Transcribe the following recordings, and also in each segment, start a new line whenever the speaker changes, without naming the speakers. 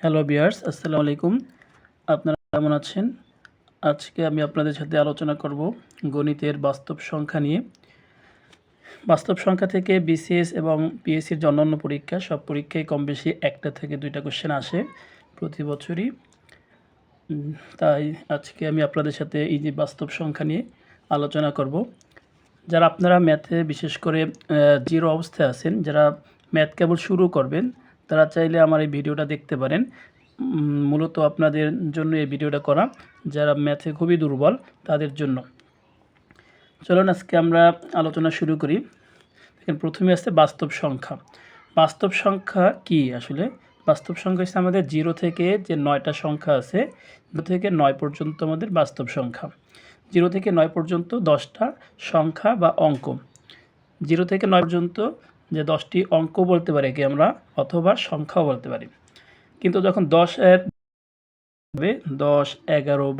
Hello viewers, আসসালামু আলাইকুম। আপনারা কেমন আছেন? আজকে আমি আপনাদের সাথে আলোচনা করব গণিতের বাস্তব সংখ্যা নিয়ে। বাস্তব সংখ্যা থেকে বিসিএস এবং পিএসসির যে অন্যান্য পরীক্ষা, সব পরীক্ষায় কম বেশি 1টা থেকে 2টা কোশ্চেন আসে প্রতি বছরই। তাই আজকে আমি আপনাদের সাথে এই যে বাস্তব সংখ্যা নিয়ে আলোচনা করব। যারা আপনারা ম্যাথে বিশেষ করে জিরো অবস্থায় আছেন, যারা ম্যাথ কেবল শুরু করবেন, তারা চাইলে আমার এই ভিডিওটা দেখতে পারেন। মূলত আপনাদের জন্য এই ভিডিওটা করা, যারা ম্যাথে খুবই দুর্বল তাদের জন্য। চলুন আজকে আমরা আলোচনা শুরু করি। দেখেন, প্রথমে আসছে বাস্তব সংখ্যা। বাস্তব সংখ্যা কি আসলে? বাস্তব সংখ্যা হচ্ছে আমাদের 0 থেকে যে 9টা সংখ্যা আছে, 0 থেকে 9 পর্যন্ত আমাদের বাস্তব সংখ্যা। 0 থেকে 9 পর্যন্ত 10টা সংখ্যা বা অঙ্ক। 0 থেকে 9 পর্যন্ত যে 10টি অঙ্ক বলতে পারি কি আমরা, অথবা সংখ্যাও বলতে পারি। কিন্তু যখন 10, 11,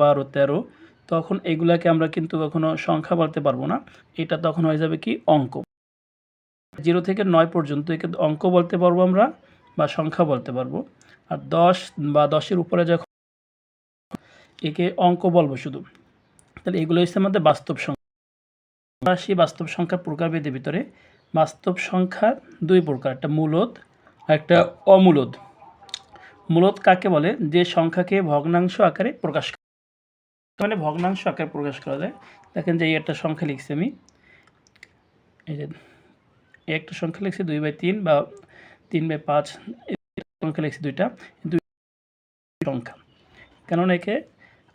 12, 13, তখন এগুলাকে আমরা কিন্তু কখনো সংখ্যা বলতে পারবো না। এটা তখন হয়ে যাবে কি, অঙ্ক। 0 থেকে 9 পর্যন্ত একে অঙ্ক বলতে পারবো আমরা, বা সংখ্যা বলতে পারবো। আর 10 বা 10-এর উপরে যখন একে অঙ্ক বলবো শুধু। তাহলে এগুলো হচ্ছে আমাদের বাস্তব সংখ্যা। আসি বাস্তব সংখ্যার প্রকারভেদের ভিতরে। বাস্তব সংখ্যা 2 প্রকার, একটা মূলদ আর একটা অমূলদ। মূলদ কাকে বলে? যে সংখ্যাকে ভগ্নাংশ আকারে প্রকাশ করা, মানে ভগ্নাংশ আকারে প্রকাশ করা যায়। দেখেন যে এই একটা সংখ্যা লিখছি আমি, এই যে একটা সংখ্যা লিখছি 2/3 বা 3/5, সংখ্যা লিখছি দুই সংখ্যা, কেননা একে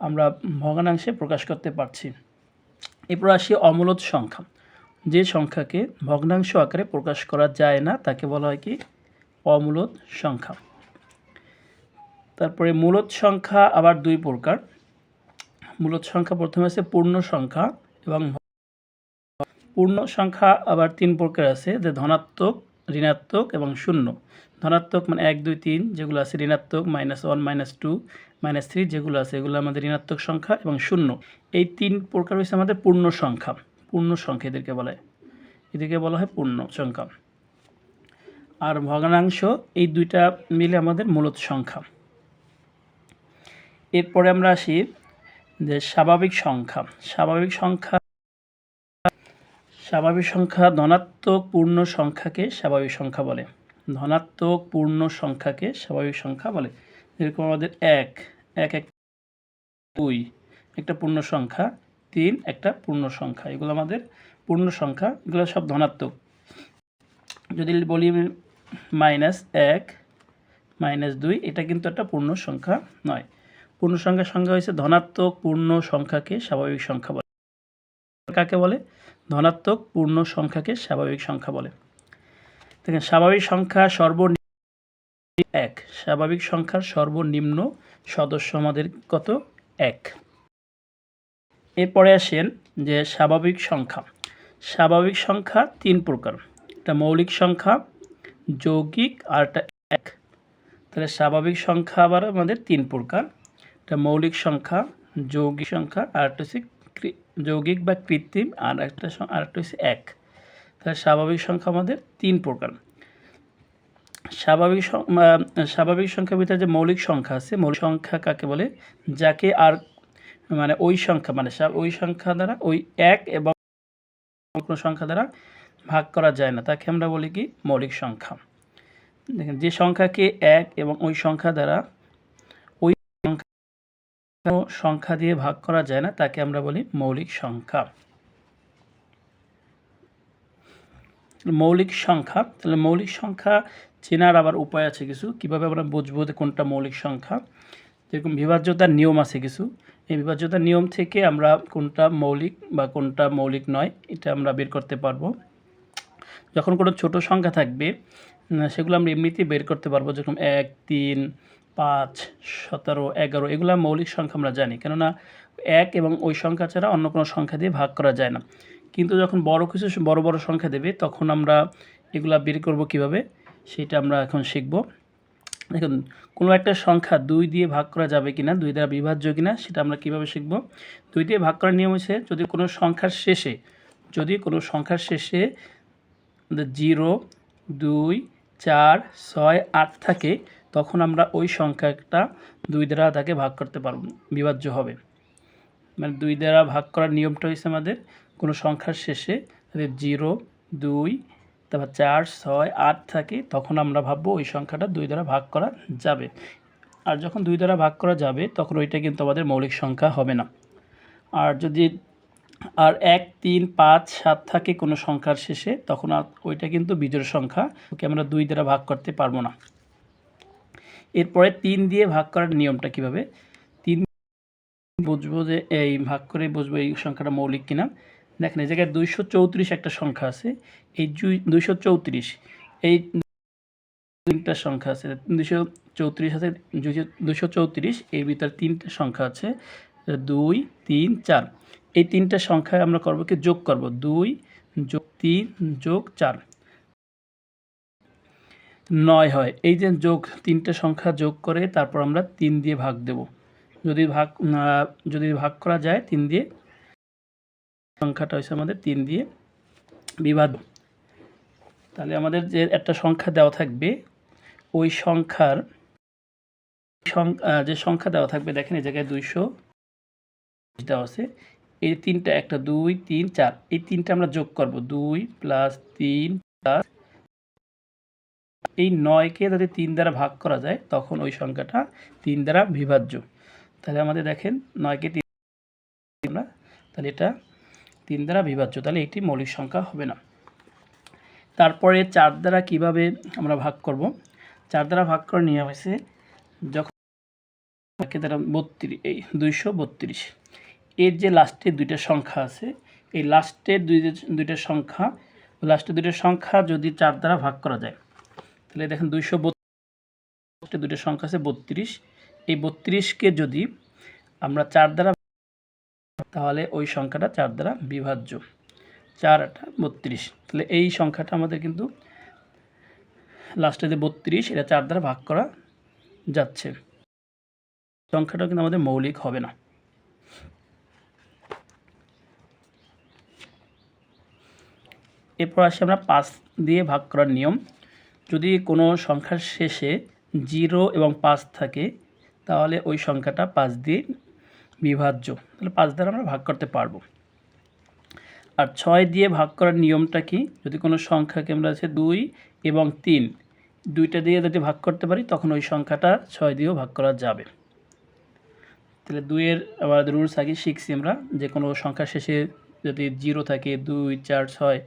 আমরা ভগ্নাংশে প্রকাশ করতে পারছি। এরপর আসি অমূলদ সংখ্যা। যে সংখ্যাকে ভগ্নাংশ আকারে প্রকাশ করা যায় না তাকে বলা হয় কি, অমূলদ সংখ্যা। তারপরে মূলদ সংখ্যা আবার 2 প্রকার। মূলদ সংখ্যা প্রথমে আছে পূর্ণ সংখ্যা, এবং পূর্ণ সংখ্যা আবার 3 প্রকার আছে, যে ধনাত্মক, ঋণাত্মক এবং শূন্য। ধনাত্মক মানে 1, 2, 3 যেগুলো আছে ঋণাত্মক, -1, -2, -3 যেগুলো আছে এগুলো আমাদের ঋণাত্মক সংখ্যা, এবং শূন্য। এই 3 প্রকার হচ্ছে আমাদের পূর্ণ সংখ্যা। পূর্ণ সংখ্যা এদেরকে বলা হয় পূর্ণ সংখ্যা। আর ভগ্নাংশ, এই দুইটা মিলে আমাদের মূলদ সংখ্যা। এরপরে আমরা আসি যে স্বাভাবিক সংখ্যা। স্বাভাবিক সংখ্যা ধনাত্মক পূর্ণ সংখ্যাকে স্বাভাবিক সংখ্যা বলে। ধনাত্মক পূর্ণ সংখ্যাকে স্বাভাবিক সংখ্যা বলে। যেরকম আমাদের 1, 2 একটা পূর্ণ সংখ্যা, 3 একটা পূর্ণ সংখ্যা, এগুলো আমাদের পূর্ণ সংখ্যা, এগুলো সব ধনাত্মক। যদি বলি -1, -2, এটা কিন্তু একটা পূর্ণ সংখ্যা নয়। পূর্ণ সংখ্যার সংজ্ঞা হয়েছে ধনাত্মক পূর্ণ সংখ্যাকে স্বাভাবিক সংখ্যা বলে। কাকে বলে? ধনাত্মক পূর্ণ সংখ্যাকে স্বাভাবিক সংখ্যা বলে। দেখেন, স্বাভাবিক সংখ্যা সর্বনিম্ন 1। স্বাভাবিক সংখ্যার সর্বনিম্ন সদস্য আমাদের কত? 1। এরপরে আসেন যে স্বাভাবিক সংখ্যা। স্বাভাবিক সংখ্যা 3 প্রকার, একটা মৌলিক সংখ্যা, যৌগিক, আর একটা এক। তাহলে স্বাভাবিক সংখ্যা আবার আমাদের 3 প্রকার, একটা মৌলিক সংখ্যা, যৌগিক সংখ্যা, আর একটা হচ্ছে যৌগিক বা কৃত্রিম, আর একটা হচ্ছে এক। তাহলে স্বাভাবিক সংখ্যা আমাদের 3 প্রকার। স্বাভাবিক সংখ্যার ভিতরে যে মৌলিক সংখ্যা আছে, মৌলিক সংখ্যা কাকে বলে? যাকে আর মানে ওই সংখ্যা, মানে ওই সংখ্যা দ্বারা, ওই এক এবং কোনো সংখ্যা দ্বারা ভাগ করা যায় না, তাকে আমরা বলি কি, মৌলিক সংখ্যা। দেখেন, যে সংখ্যাকে এক এবং ওই সংখ্যা দ্বারা, ওই সংখ্যা দিয়ে ভাগ করা যায় না, তাকে আমরা বলি মৌলিক সংখ্যা। মৌলিক সংখ্যা, তাহলে মৌলিক সংখ্যা চেনার আবার উপায় আছে কিছু, কিভাবে আমরা বুঝবো যে কোনটা মৌলিক সংখ্যা। যেরকম বিভাজ্যতার নিয়ম আছে কিছু, এই বিভাজ্যতার নিয়ম থেকে আমরা কোনটা মৌলিক বা কোনটা মৌলিক নয় এটা আমরা বের করতে পারবো। যখন কোনো ছোট সংখ্যা থাকবে সেগুলো আমরা এমনিতেই বের করতে পারবো, যেরকম 1, 3, 5, 17, 11, এগুলো মৌলিক সংখ্যা আমরা জানি, কেননা 1 এবং ওই সংখ্যা ছাড়া অন্য কোনো সংখ্যা দিয়ে ভাগ করা যায় না। কিন্তু যখন বড় বড় সংখ্যা দেবে তখন আমরা এগুলা বের করব কিভাবে, সেটা আমরা এখন শিখব। দেখুন, কোনো একটা সংখ্যা 2 দিয়ে ভাগ করা যাবে কিনা, 2 দ্বারা বিভাজ্য কিনা, সেটা আমরা কিভাবে শিখব। 2 দিয়ে ভাগ করার নিয়ম হচ্ছে, যদি কোনো সংখ্যার শেষে 0, 2, 4, 6, 8 থাকে, তখন আমরা ওই সংখ্যাটা 2 দ্বারা তাকে ভাগ করতে পারব, বিভাজ্য হবে। মানে 2 দ্বারা ভাগ করার নিয়মটা হচ্ছে আমাদের কোনো সংখ্যার শেষে যদি 0, 2, তারপর 4, 6, 8 থাকে তখন আমরা ভাববো ওই সংখ্যাটা 2 দ্বারা ভাগ করা যাবে। আর যখন 2 দ্বারা ভাগ করা যাবে তখন ওইটা কিন্তু আমাদের মৌলিক সংখ্যা হবে না। আর যদি 1, 3, 5, 7 থাকে কোনো সংখ্যার শেষে তখন ওইটা কিন্তু বিজোড় সংখ্যা, ওকে আমরা 2 দ্বারা ভাগ করতে পারবো না। এরপরে 3 দিয়ে ভাগ করার নিয়মটা কিভাবে, 3 বুঝবো যে এই ভাগ করে বুঝবো এই সংখ্যাটা মৌলিক কিনা। দেখেন এই জায়গায় 234 একটা সংখ্যা আছে, এই 234 এই তিনটা সংখ্যা আছে, 234 আছে, 234 এর ভিতরে তিনটা সংখ্যা আছে 2, 3, 4। এই তিনটা সংখ্যা আমরা করব কি, যোগ করব, 2 যোগ 3 যোগ 4 9 হয়। এই যে যোগ তিনটা সংখ্যা যোগ করে তারপর আমরা 3 দিয়ে ভাগ দেব। যদি ভাগ করা যায় 3 দিয়ে, সংখ্যাটা হচ্ছে আমাদের 3 দিয়ে বিভাজ্য। তাহলে আমাদের যে একটা সংখ্যা দেওয়া থাকবে ওই সংখ্যার যে সংখ্যা দেওয়া থাকবে, দেখেন এই জায়গায় 200 দেওয়া আছে, এই তিনটা, একটা 2, 3, 4, এই তিনটা আমরা যোগ করব, 2 + 3 + এই 9কে যদি 3 দ্বারা ভাগ করা যায় তখন ওই সংখ্যাটা 3 দ্বারা বিভাজ্য। তাহলে আমাদের দেখেন 9কে 3, তাহলে এটা 3 দ্বারা বিভাজ্য, তাহলে এটি মৌলিক সংখ্যা হবে না। তারপরে 4 দ্বারা কিভাবে আমরা ভাগ করব, 4 দ্বারা ভাগ করার নিয়ম হয়েছে যখন দ্বারা 32, এই 232 এর যে লাস্টের দুইটা সংখ্যা আছে, এই লাস্টের দুইটা সংখ্যা যদি 4 দ্বারা ভাগ করা যায়, তাহলে দেখেন 232 দুইটা সংখ্যা আছে 32, এই 32কে যদি আমরা 4 দ্বারা, তাহলে ওই সংখ্যাটা 4 দ্বারা বিভাজ্য, 4 8 32। তাহলে এই সংখ্যাটা আমাদের কিন্তু লাস্টে যে 32 এটা 4 দ্বারা ভাগ করা যাচ্ছে, সংখ্যাটা কিন্তু আমাদের মৌলিক হবে না। এরপর আসি আমরা 5 দিয়ে ভাগ করার নিয়ম। যদি কোনো সংখ্যার শেষে 0 এবং 5 থাকে তাহলে ওই সংখ্যাটা 5 দিয়ে বিভাজ্য, তাহলে 5 দ্বারা আমরা ভাগ করতে পারবো। আর 6 দিয়ে ভাগ করার নিয়মটা কি, যদি কোনো সংখ্যাকে আমরা আছে 2 এবং 3 দুইটা দিয়ে যদি ভাগ করতে পারি তখন ওই সংখ্যাটা 6 দিয়েও ভাগ করা যাবে। তাহলে 2 এর আবার রুলস আগে শিখছি আমরা, যে কোনো সংখ্যার শেষে যদি 0 থাকে, 2, 4, 6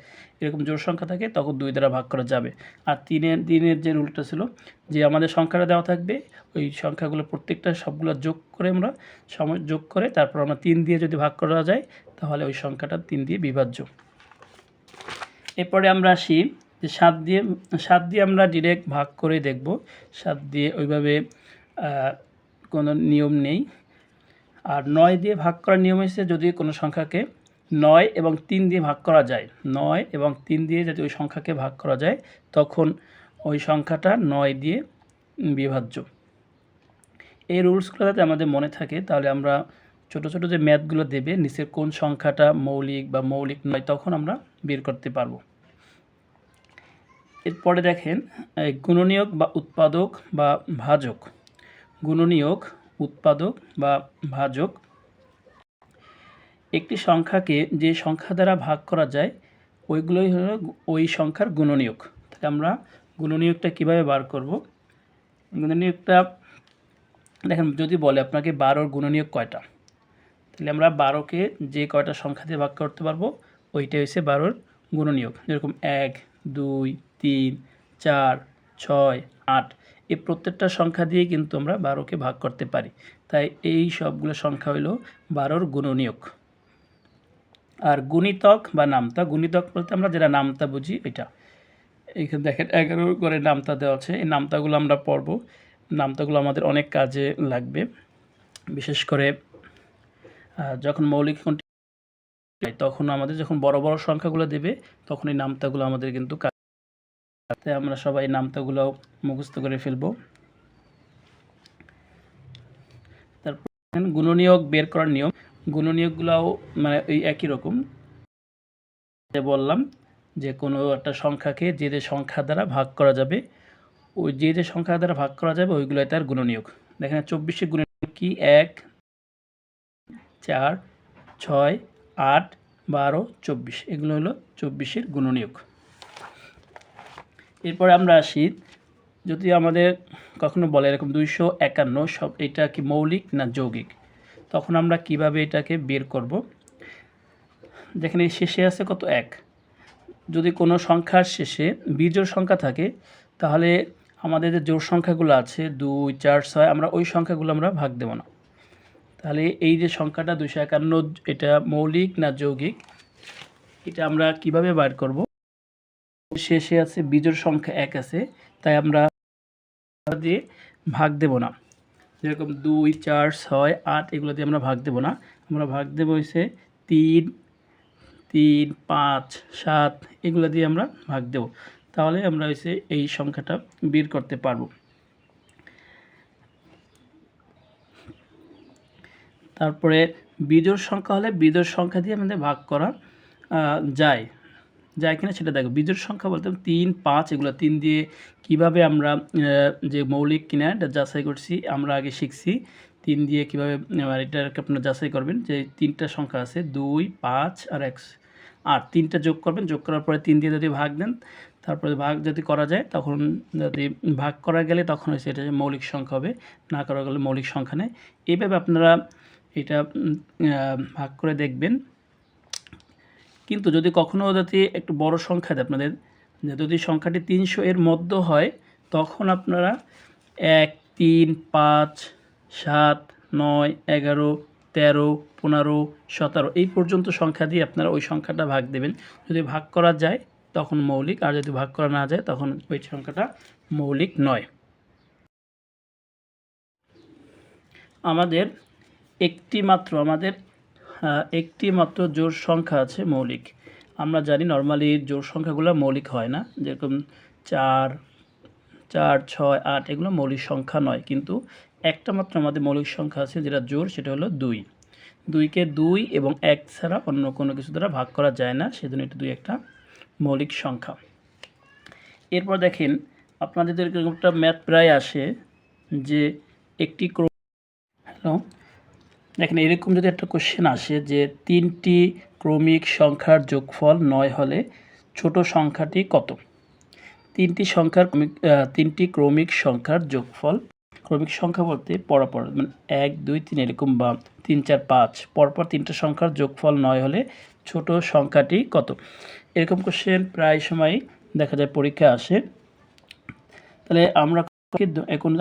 এরকম জোড় সংখ্যা থাকে তখন 2 দ্বারা ভাগ করা যাবে। আর 3-এর যে রুলটা ছিল যে আমাদের সংখ্যাটা দেওয়া থাকবে, ওই সংখ্যাগুলো প্রত্যেকটা সবগুলো যোগ করে আমরা যোগ করে তারপর আমরা 3 দিয়ে যদি ভাগ করা যায় তাহলে ওই সংখ্যাটা 3 দিয়ে বিভাজ্য। এরপরে আমরা আসি যে 7 দিয়ে আমরা ডিরেক্ট ভাগ করে দেখব। 7 দিয়ে ওইভাবে কোনো নিয়ম নেই। আর 9 দিয়ে ভাগ করার নিয়ম হচ্ছে যদি কোনো সংখ্যাকে 9 এবং 3 দিয়ে ভাগ করা যায়, 9 এবং 3 দিয়ে যদি ওই সংখ্যাকে ভাগ করা যায় তখন ওই সংখ্যাটা 9 দিয়ে বিভাজ্য। এই রুলসগুলো যাতে আমাদের মনে থাকে তাহলে আমরা ছোট ছোট যে ম্যাথগুলো দেবে নিচের কোন সংখ্যাটা মৌলিক বা মৌলিক নয় তখন আমরা বের করতে পারবো। এরপরে দেখেন গুণনীয়ক বা উৎপাদক বা ভাজক। গুণনীয়ক, উৎপাদক বা ভাজক, একটি সংখ্যাকে যে সংখ্যা দ্বারা ভাগ করা যায় ওইগুলোই হলো ওই সংখ্যার গুণনীয়ক। তাহলে আমরা গুণনীয়কটা কীভাবে বার করব, গুণনীয়কটা দেখেন যদি বলে আপনাকে 12-র গুণনীয়ক কয়টা, তাহলে আমরা 12কে যে কয়টা সংখ্যা দিয়ে ভাগ করতে পারবো ওইটাই হচ্ছে 12-র গুণনীয়ক। যেরকম 1, 2, 3, 4, 6, 8 এই প্রত্যেকটা সংখ্যা দিয়ে কিন্তু আমরা 12কে ভাগ করতে পারি, তাই এই সবগুলো সংখ্যা হলো 12-র গুণনীয়ক। আর গুণিতক বা নামতা, গুণিতক বলতে আমরা যেটা নামতা বুঝি এটা, এইখানে দেখেন 11 করে নামতা দেওয়া আছে, এই নামতাগুলো আমরা পড়ব। নামতাগুলো আমাদের অনেক কাজে লাগবে, বিশেষ করে যখন মৌলিক তখন আমাদের যখন বড় বড় সংখ্যাগুলো দেবে তখন এই নামতাগুলো আমাদের কিন্তু তাই আমরা সবাই নামতাগুলো মুখস্থ করে ফেলব। তারপর গুণনীয়ক বের করার নিয়ম, গুণনীয়কগুলোও মানে এই একই রকম, যে বললাম যে কোনো একটা সংখ্যাকে যে সংখ্যা দ্বারা ভাগ করা যাবে ওই যে সংখ্যা দ্বারা ভাগ করা যাবে ওইগুলো তার গুণনীয়ক। দেখেন 24-এর গুণনীয়ক কি 1, 4, 6, 8, 12, 24 এগুলো হলো 24-এর গুণনীয়ক। এরপরে আমরা আসি, যদি আমাদের কখনো বলে এরকম 251 সব এটা কি মৌলিক না যৌগিক, তখন আমরা কিভাবে এটাকে বের করব। যেখানে শেষে আছে কত 1, যদি কোনো সংখ্যার শেষে বিজোড় সংখ্যা থাকে তাহলে আমাদের যে জোড় সংখ্যাগুলো আছে 2, 4, 6 আমরা ওই সংখ্যাগুলো আমরা ভাগ দেব না। তাহলে এই যে সংখ্যাটা 251 এটা মৌলিক না যৌগিক, এটা আমরা কিভাবে বের করব। শেষে আছে বিজোড় সংখ্যা 1 আছে, তাই আমরা দিয়ে ভাগ দেব না। যেরকম 2, 4, 6, 8 এগুলো দিয়ে আমরা ভাগ দেব না। আমরা ভাগ দেব হচ্ছে 3, 3, 5, 7 এগুলো দিয়ে আমরা ভাগ দেব। তাহলে আমরা হচ্ছে এই সংখ্যাটা বের করতে পারব। তারপরে বিজোড় সংখ্যা হলে বিজোড় সংখ্যা দিয়ে আমাদের ভাগ করা যায় কিনা সেটা দেখো। বিজোড় সংখ্যা বলতে 3, 5 এগুলো 3 দিয়ে কিভাবে আমরা যে মৌলিক কিনা এটা যাচাই করছি, আমরা আগে শিখছি 3 দিয়ে কীভাবে, এটাকে আপনারা যাচাই করবেন যে 3টা সংখ্যা আছে 2, 5 আর 1, 8 3টা যোগ করবেন, যোগ করার পরে 3 দিয়ে যদি ভাগ দেন, তারপরে ভাগ যদি করা যায় তখন যদি ভাগ করা গেলে তখন হচ্ছে এটা মৌলিক সংখ্যা হবে, না করা গেলে মৌলিক সংখ্যা নেই। এইভাবে আপনারা এটা ভাগ করে দেখবেন। কিন্তু যদি কখনও যদি একটু বড় সংখ্যা দেয় আপনাদের, যদি সংখ্যাটি 300 এর মধ্যে হয় তখন আপনারা 1, 3, 5, 7, 9, 11, 13, 15, 17 এই পর্যন্ত সংখ্যা দিয়ে আপনারা ওই সংখ্যাটা ভাগ দেবেন। যদি ভাগ করা যায় তখন মৌলিক, আর যদি ভাগ করা না যায় তখন ওই সংখ্যাটা মৌলিক নয়। আমাদের একটি মাত্র জোড় সংখ্যা আছে মৌলিক। আমরা জানি নর্মালি জোড় সংখ্যাগুলো মৌলিক হয় না, যেরকম 4, 6, 8 এগুলো মৌলিক সংখ্যা নয়, কিন্তু একটা মাত্র আমাদের মৌলিক সংখ্যা আছে যেটা জোড়, সেটা হলো 2। 2কে 2 এবং 1 ছাড়া অন্য কোনো কিছু দ্বারা ভাগ করা যায় না, সেজন্য এটা 2 একটা মৌলিক সংখ্যা। এরপর দেখেন আপনাদের একটা ম্যাথ প্রায় আসে যে একটি দেখেন এরকম যদি একটা কোশ্চেন আসে যে 3টি ক্রমিক সংখ্যার যোগফল 9 হলে ছোট সংখ্যাটি কত। 3টি ক্রমিক সংখ্যার যোগফল, ক্রমিক সংখ্যা বলতে পরপর মানে 1, 2, 3 এরকম, বা 3, 4, 5 পরপর 3টা সংখ্যার যোগফল 9 হলে ছোট সংখ্যাটি কত। এরকম কোশ্চেন প্রায় সময় দেখা যায় পরীক্ষায় আসে। তাহলে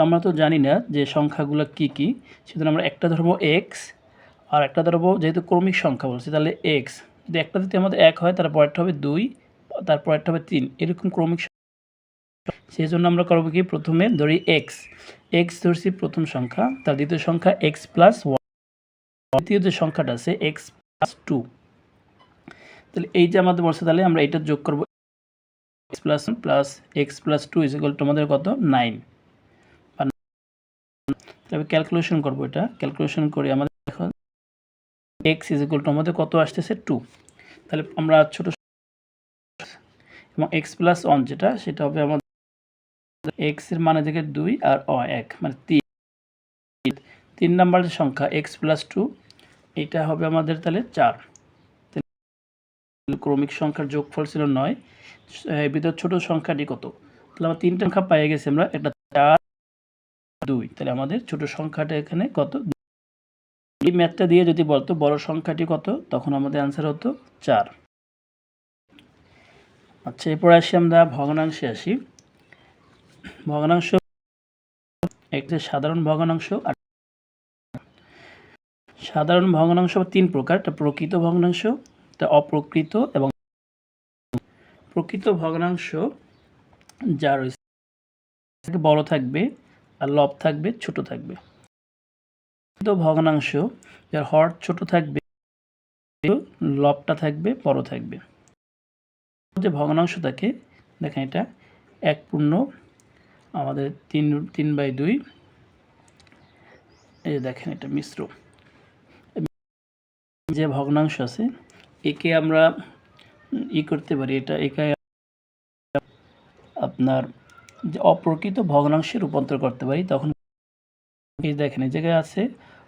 আমরা তো জানি না যে সংখ্যাগুলো কি কি, সেজন্য আমরা একটা ধরবো x আর একটা ধরবো, যেহেতু ক্রমিক সংখ্যা বলছি তাহলে x, যদি একটা দিতে আমাদের 1 হয় তারপর একটা হবে 2, তারপর একটা হবে 3, এরকম ক্রমিক। সেই জন্য আমরা করবো কি, প্রথমে ধরি x ধরছি প্রথম সংখ্যা, তার দ্বিতীয় সংখ্যা x প্লাস 1, দ্বিতীয় যে সংখ্যাটা আছে x প্লাস 2। তাহলে এই যে আমাদের বলছে, তাহলে আমরা এটা যোগ করবো x plus x plus 2 is equal to আমাদের কত 9। তবে ক্যালকুলেশন করবো, এটা ক্যালকুলেশন করে আমাদের এখন x ইজ ইকুয়াল টু আমাদের কত আসতেছে 2। তাহলে আমরা ছোট এবং x প্লাস 1 যেটা, সেটা হবে আমাদের x এর মানে থেকে 2 আর 1 মানে 3 নাম্বার যে সংখ্যা x প্লাস 2, এটা হবে আমাদের তাহলে 4। ক্রমিক সংখ্যার যোগফল ছিল 9, এর ভিতর ছোট সংখ্যাটি কত। তাহলে আমরা 3টা সংখ্যা পেয়ে গেছি, আমরা একটা 4, 2, তাহলে আমাদের ছোট সংখ্যাটা এখানে কত। এই ম্যাথটা দিয়ে যদি বলতো বড় সংখ্যাটি কত, তখন আমাদের অ্যান্সার হতো 4। আচ্ছা, এরপর আসি আমরা ভগ্নাংশে আসি। ভগ্নাংশ একটা সাধারণ ভগ্নাংশ, আর সাধারণ ভগ্নাংশ 3 প্রকার, একটা প্রকৃত ভগ্নাংশ, একটা অপ্রকৃত এবং প্রকৃত ভগ্নাংশ যার বড় থাকবে আর লব থাকবে ছোট থাকবে। প্রকৃত ভগ্নাংশ যার হর ছোট থাকবে, লবটা থাকবে বড় থাকবে। যে ভগ্নাংশ থাকে, দেখেন এটা 1 পূর্ণ আমাদের 3/2, এই যে দেখেন এটা মিশ্র যে ভগ্নাংশ আছে, একে আমরা করতে পারি, এটা একে আপনার যে অপ্রকৃত ভগ্নাংশে রূপান্তর করতে পারি, তখন এই দেখেন এই জায়গায় আছে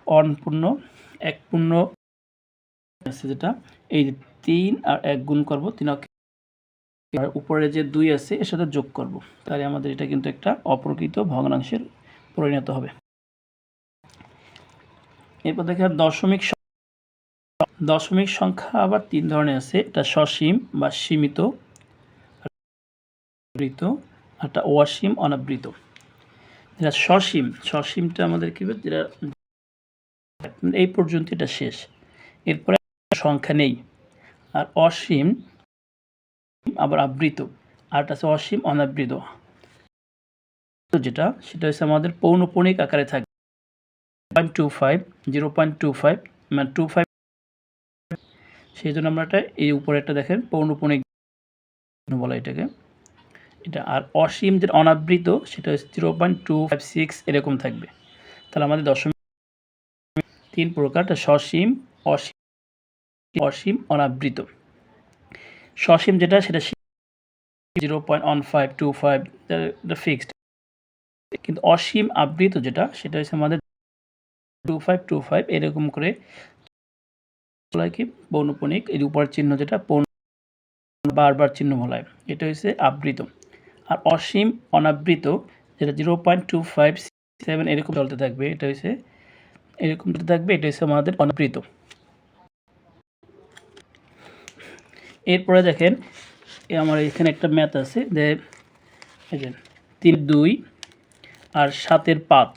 অনপূর্ণ, এক পূর্ণ আছে যেটা, এই যে 3 আর 1 গুণ করব, 3 আর উপরে যে 2 আছে এর সাথে যোগ করব, তাহলে আমাদের এটা কিন্তু একটা অপ্রকৃত ভগ্নাংশের পরিণত হবে। এরপর দেখেন দশমিক সংখ্যা আবার 3 ধরনের আছে। এটা সসীম বা সীমিত, আবৃত, আর একটা অসীম অনাবৃত। যেটা সসীমটা আমাদের কি হবে, যেটা এই পর্যন্ত এটা শেষ, এরপরে সংখ্যা নেই। আর অসীম আবার আবৃত, আর একটা আছে অসীম অনাবৃত, যেটা সেটা হচ্ছে আমাদের পৌনঃপুনিক আকারে থাকবে 0.25 মানে 25, সেই জন্য আমরা এটা এই উপরে একটা দেখেন পৌনঃপুনিক বলা এটাকে এটা। আর অসীম যে অনাবৃত সেটা হচ্ছে 0.256 এরকম থাকবে। তাহলে আমাদের দশমিক 3 প্রকারটা সসীম, অসীম অনাবৃত। সসীম যেটা সেটা 0.1525 এটা ফিক্সড, কিন্তু অসীম আবৃত যেটা সেটা হচ্ছে আমাদের 2525 এরকম করে কি পৌনঃপুনিক, এর উপর চিহ্ন যেটা বারবার চিহ্ন বলায়, এটা হচ্ছে আবৃত। আর অসীম অনাবৃত যেটা 0.257 এরকম চলতে থাকবে, এটা হচ্ছে এরকম থাকবে, এটা হচ্ছে আমাদের অনাবৃত। এরপরে দেখেন আমার এখানে একটা ম্যাথ আছে যে 3 2 আর 7 5,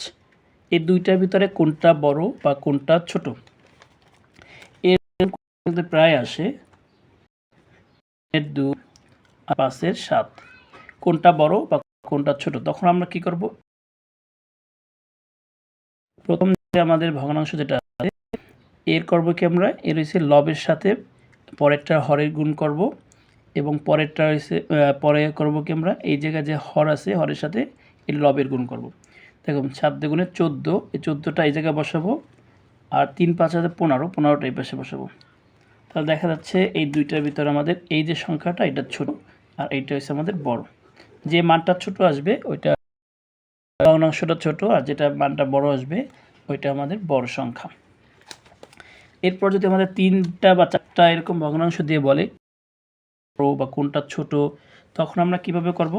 এই দুইটার ভিতরে কোনটা বড় বা কোনটা ছোট, এর প্রায় আসে 2 আর 5 7, কোনটা বড় বা কোনটা ছোট। তখন আমরা কি করব, প্রথম যে আমাদের ভগ্নাংশ যেটা আছে এর করব কি আমরা, এর হচ্ছে লবের সাথে পরেরটা হরের গুণ করব, এবং পরেরটা হচ্ছে পরে করব কি আমরা এই জায়গায় যে হর আছে হরের সাথে এর লবের গুণ করব। দেখুন 7 দুগুণে 14, এই 14টা এই জায়গায় বসাবো, আর 3 5 হাতে 15, 15টা এই পাশে বসাবো। তাহলে দেখা যাচ্ছে এই দুইটার ভিতরে আমাদের এই যে সংখ্যাটা এটা ছোট, আর এইটা হচ্ছে আমাদের বড়। যে মানটা ছোট আসবে ওইটা ভগ্নাংশটা ছোট, আর যেটা মানটা বড় আসবে ওইটা আমাদের বড় সংখ্যা। এরপর যদি আমাদের 3টা বা 4টা এরকম ভগ্নাংশ দিয়ে বলে বড় বা কোনটা ছোট, তখন আমরা কিভাবে করব,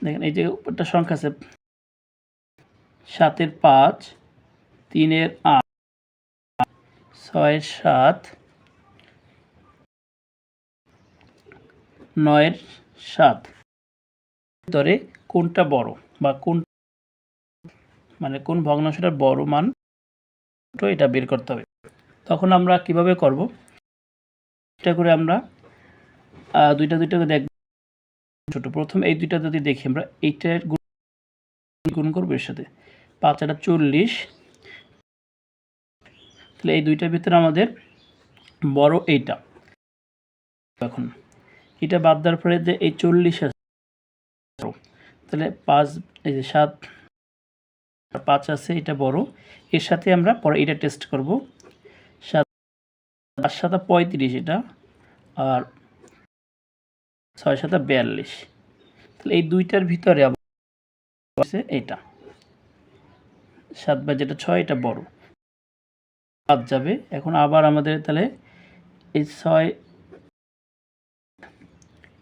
দেখেন এই যে একটা সংখ্যা আছে 7 5, 3 8, 6 7, 9 7, ভিতরে কোনটা বড় বা কোন মানে কোন ভগ্নাংশটা বড় মান এটা বের করতে হবে। তখন আমরা কিভাবে করব, এটা করে আমরা দুইটা করে দেখব ছোট। প্রথম এই দুইটা যদি দেখি আমরা এইটার গুণ করব এর সাথে, 5 এটা 40, তাহলে এই দুইটার ভিতরে আমাদের বড় এইটা। এখন এটা বাদ দেওয়ার পরে যে এই 40 আছে, তাহলে 5 এই যে 7 5 আছে এটা বড়, এর সাথে আমরা পরে এটা টেস্ট করব, 7 7 35 এটা, আর 6 7 42, তাহলে এই দুইটার ভিতরে আছে এটা 7 বা যেটা 6 এটা বড়, বাদ যাবে। এখন আবার আমাদের তাহলে এই 6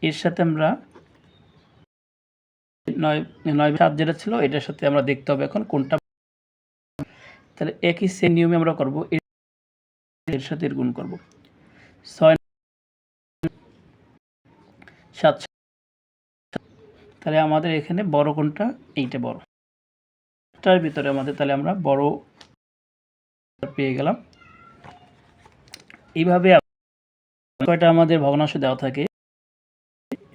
এর সাথে আমরা 9 7 যেটা ছিল এটার সাথে আমরা দেখতে হবে এখন কোনটা, তাহলে একই সেম নিয়মে আমরা করব, এর সাথে এর গুণ করব, 6 7, তাহলে আমাদের এখানে বড় কোনটা, এইটা বড়, তার ভিতরে আমাদের তাহলে আমরা বড় পেয়ে গেলাম। এইভাবে কয়টা আমাদের ভগ্নাংশ দেওয়া থাকে,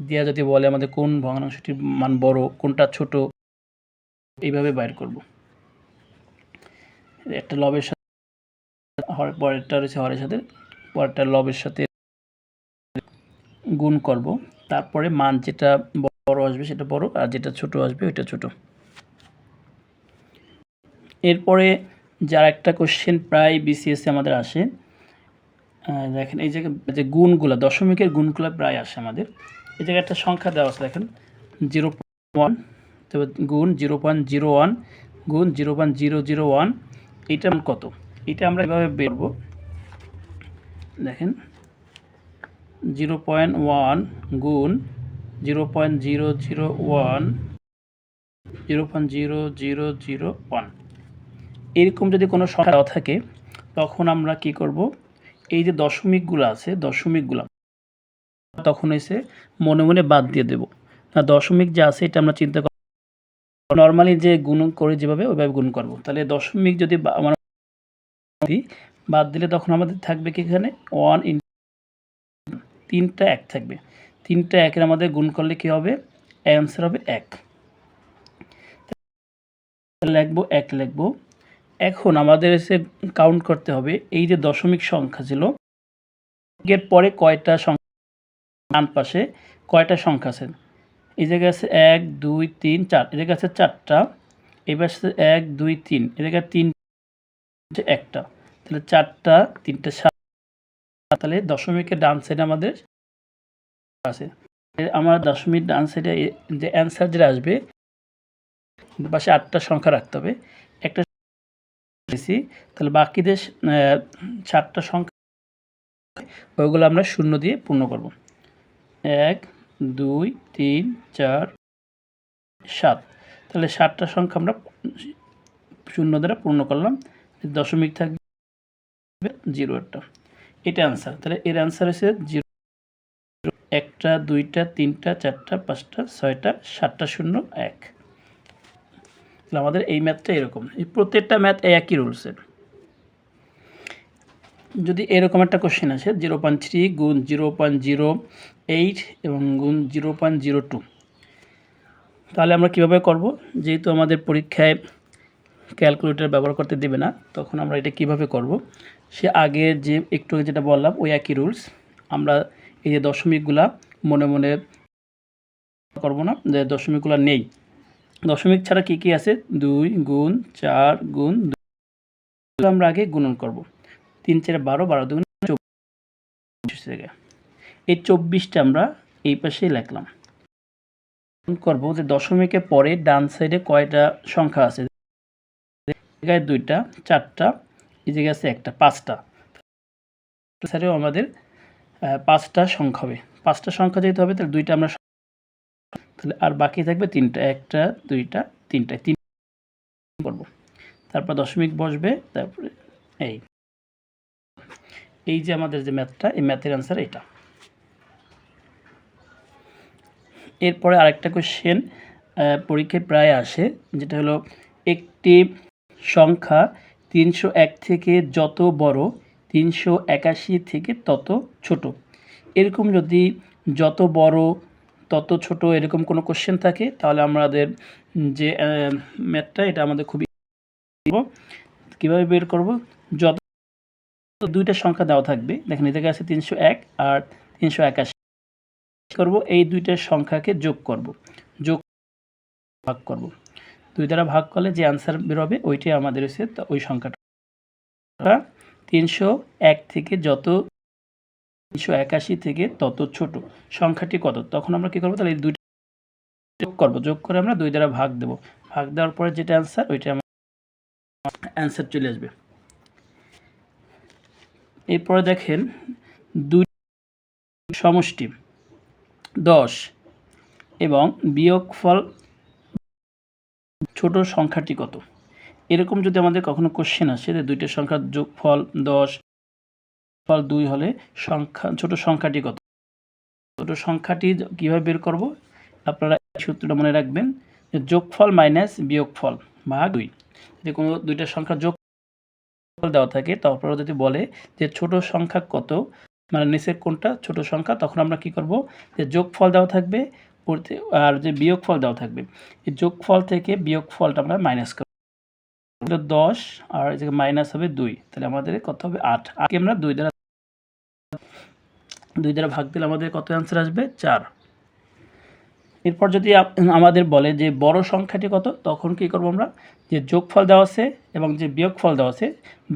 দিয়া যদি বলে আমাদের কোন ভগ্নাংশটির মান বড় কোনটা ছোট, এইভাবে বাইর করব। একটা লবের সাথে পরেরটা রয়েছে হরের সাথে, পরেরটা লবের সাথে গুণ করব, তারপরে মান যেটা বড় আসবে সেটা বড়, আর যেটা ছোট আসবে ওইটা ছোট। এরপরে যার একটা কোশ্চেন প্রায় বিসিএসে আমাদের আসে, দেখেন এই জায়গায় যে গুণগুলো দশমিকের গুণগুলো প্রায় আসে আমাদের, এই জায়গায় একটা সংখ্যা দেওয়া আছে দেখেন 0 1 তারপর গুণ 0.01 গুণ 0.001 এটা কত? এটা আমরা এভাবে বের করব। দেখেন 0.1 গুণ 0.001 0.0001 এরকম যদি কোনো সংখ্যা দেওয়া থাকে তখন আমরা কি করব, এই যে দশমিকগুলো আছে দশমিকগুলো তখন এসে মনে মনে বাদ দিয়ে দেব। না দশমিক যে আছে এটা আমরা চিন্তা করব, নর্মালি যে গুণ করে যেভাবে ওইভাবে গুণ করব। তাহলে দশমিক যদি আমরা বাদ দিলে তখন আমাদের থাকবে কি এখানে 1 ইন 3টা 1 থাকবে। 3টা 1 এর আমাদের গুণ করলে কি হবে? অ্যান্সার হবে 1। লিখব 1 লিখব। এখন আমাদের এসে কাউন্ট করতে হবে এই যে দশমিক সংখ্যা ছিল এর পরে কয়টা সংখ্যা ডান পাশে কয়টা সংখ্যা আছে। এই জায়গায় আছে 1 2 3 4, এই জায়গায় আছে 4টা, এই পাশে 1 2 3, এই জায়গায় 3 একটা, তাহলে 4টা 3টা 7, তাহলে দশমিকের ডান সাইডে আমাদের আছে। আমার দশমিক ডান সাইডে যে অ্যান্সার যেটা আসবে পাশে 8টা সংখ্যা রাখতে হবে। একটা দিয়েছি, তাহলে বাকিদের 7টা সংখ্যা ওইগুলো আমরা শূন্য দিয়ে পূর্ণ করব। 1 2 3 4 7, তাহলে 7টা সংখ্যা আমরা শূন্য দ্বারা পূর্ণ করলাম। দশমিক থাকবে 0 একটা, এটা অ্যান্সার। তাহলে এর অ্যান্সার হচ্ছে 0 1টা 2টা 3টা 4টা 5টা 6টা 7টা 0 1। তাহলে আমাদের এই ম্যাথটা এরকম, এই প্রত্যেকটা ম্যাথ একই রুলসের। যদি এরকম একটা কোশ্চেন আসে 0.3 গুণ 0.08 এবং গুণ 0.02, তাহলে আমরা কীভাবে করব? যেহেতু আমাদের পরীক্ষায় ক্যালকুলেটর ব্যবহার করতে দেবে না, তখন আমরা এটা কিভাবে করব? সে আগের যে একটু যেটা বললাম ওই একই রুলস। আমরা এই যে দশমিকগুলা মনে মনে করব না, যে দশমিকগুলো নেই। দশমিক ছাড়া কি কি আছে? 2 গুণ 4 গুণ 2 আমরা আগে গুণন করব। 3 4 12, 12 2 24 জায়গায় এই 24টা আমরা এই পাশেই লিখলাম। করব যে দশমিকের পরে ডান সাইডে কয়টা সংখ্যা আছে? জায়গায় 2টা 4টা, এই জায়গায় আছে 1টা 5টা, স্যারেও আমাদের 5টা সংখ্যা হবে। 5টা সংখ্যা যেহেতু হবে তাহলে 2টা আমরা, তাহলে আর বাকি থাকবে 3টা, 1টা 2টা 3টা 3 করব। তারপর দশমিক বসবে, তারপরে এই যে আমাদের যে ম্যাথটা, এই ম্যাথের অ্যান্সার এটা। এরপরে আরেকটা কোশ্চেন পরীক্ষায় প্রায় আসে, যেটা হলো একটি সংখ্যা 301 থেকে যত বড় 381 থেকে তত ছোট। এরকম যদি যত বড় তত ছোট এরকম কোনো কোশ্চেন থাকে তাহলে আমাদের যে ম্যাথটা এটা আমাদের খুবই কীভাবে বের করব? যত 2টা সংখ্যা দেওয়া থাকবে, দেখেন এই জায়গায় আছে 301 আর 381, করব এই 2টার সংখ্যাকে যোগ করব, যোগ ভাগ করব। 2 দ্বারা ভাগ করলে যে অ্যান্সার বেরোবে ওইটাই আমাদের হচ্ছে ওই সংখ্যাটা। 301 থেকে যত 381 থেকে তত ছোট সংখ্যাটি কত? তখন আমরা কি করব? তাহলে এই 2টা যোগ করব, যোগ করে আমরা 2 দ্বারা ভাগ দেব। ভাগ দেওয়ার পরে যেটা অ্যান্সার ওইটা আমার অ্যান্সার চলে আসবে। এরপরে দেখেন 2 সমষ্টি 10 এবং বিয়োগফল ছোট সংখ্যাটি কত? এরকম যদি আমাদের কখনো কোশ্চেন আসে যে 2টা সংখ্যার যোগফল 10 ফল 2 হলে ছোট সংখ্যাটি কত? ছোট সংখ্যাটি কীভাবে বের করব? আপনারা সূত্রটা মনে রাখবেন যে যোগফল মাইনাস বিয়োগফল ভাগ 2। যদি কোনো 2টা সংখ্যার যোগফল দেওয়া থাকে তারপরে যদি বলে যে ছোট সংখ্যা কত, মানে নিচের কোনটা ছোট সংখ্যা, তখন আমরা কি করব? যে যোগফল দেওয়া থাকবে আর যে বিয়োগফল দেওয়া থাকবে, এই যোগফল থেকে বিয়োগফলটা আমরা মাইনাস করব। 10 আর এই জায়গায় মাইনাস হবে 2, তাহলে আমাদের কত হবে? 8। আগে আমরা 2 দ্বারা ভাগ দিলে আমাদের কত অ্যান্সার আসবে? 4। এরপর যদি আমাদের বলে যে বড় সংখ্যাটি কত, তখন কি করব আমরা? যে যোগফল দেওয়া আছে এবং যে বিয়োগফল দেওয়া আছে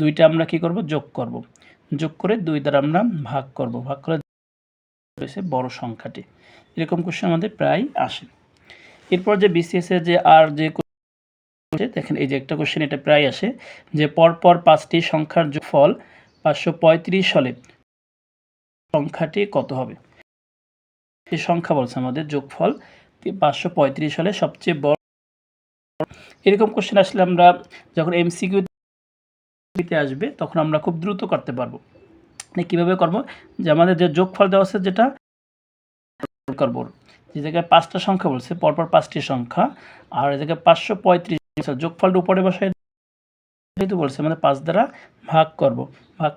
2টা আমরা কি করব? যোগ করব। যোগ করে 2 দ্বারা আমরা ভাগ করব, করে বড় সংখ্যাটি। এরকম কোশ্চেন আমাদের প্রায় আসে। এরপর যে বিসিএসে যে আর যে দেখেন এই যে একটা কোশ্চেন এটা প্রায় আসে যে পরপর 5টি সংখ্যার যোগফল 535 হলে সংখ্যাটি কত হবে। এই সংখ্যা বলছে আমাদের যোগফল 535 হলে সবচেয়ে বড়। এরকম কোশ্চেন আসলে আমরা যখন এমসিকিউতে আসবে তখন আমরা খুব দ্রুত করতে পারবো। কিভাবে করব, যে আমাদের যে যোগফল দেওয়া আছে যেটা করব, যে জায়গায় 5টা সংখ্যা বলছে পরপর 5টি সংখ্যা, আর এই জায়গায় 535 যোগফলটা উপরে বসায় যেহেতু বলছে আমাদের 5 দ্বারা ভাগ করব। ভাগ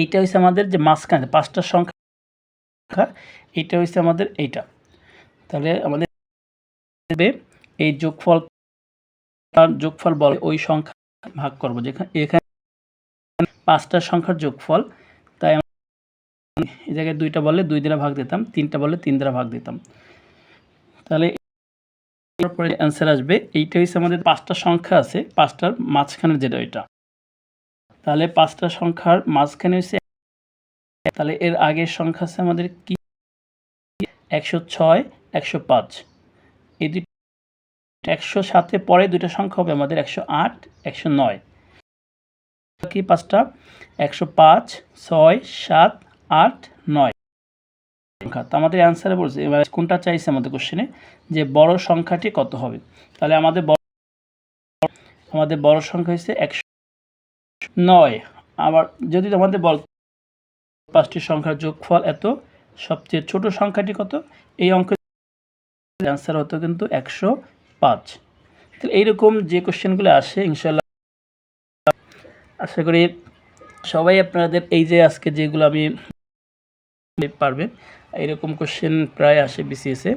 এইটা হচ্ছে আমাদের যে মাঝখানে 5টা সংখ্যা, এইটা হচ্ছে আমাদের এইটা। তাহলে আমাদের এই যোগফল বলে ওই সংখ্যা ভাগ করব, যেখানে এখানে 5টা সংখ্যার যোগফল, তাই এই জায়গায় 2টা বললে 2 দ্বারা ভাগ দিতাম, 3টা বললে 3 দ্বারা ভাগ দিতাম। তাহলে এরপরে অ্যান্সার আসবে এইটা হচ্ছে আমাদের 5টা সংখ্যা আছে, 5টার মাঝখানে যেটা এটা। তাহলে 5টা সংখ্যার মাঝখানে হচ্ছে, তাহলে এর আগের সংখ্যা আছে আমাদের কি 106 105, এই দুই 107 পরে দুইটা সংখ্যা হবে আমাদের 108 109। কি 5টা 105 6 7 8 9 সংখ্যা। তো আমাদের অ্যান্সারে বলছে এবার কোনটা চাইছে আমাদের কোশ্চেনে, যে বড় সংখ্যাটি কত হবে। তাহলে আমাদের বড় সংখ্যা হচ্ছে 109। আবার যদি আমাদের বল 5টি সংখ্যার যোগফল এত, সবচেয়ে ছোট সংখ্যাটি কত, এই অঙ্কের অ্যান্সার হতো কিন্তু 105। তাহলে এইরকম যে কোশ্চেনগুলো আসে ইনশাল্লাহ আশা করি সবাই আপনাদের এই যে আজকে যেগুলো আমি পারবেন, এরকম কোশ্চেন প্রায় আসে বিসিএসে।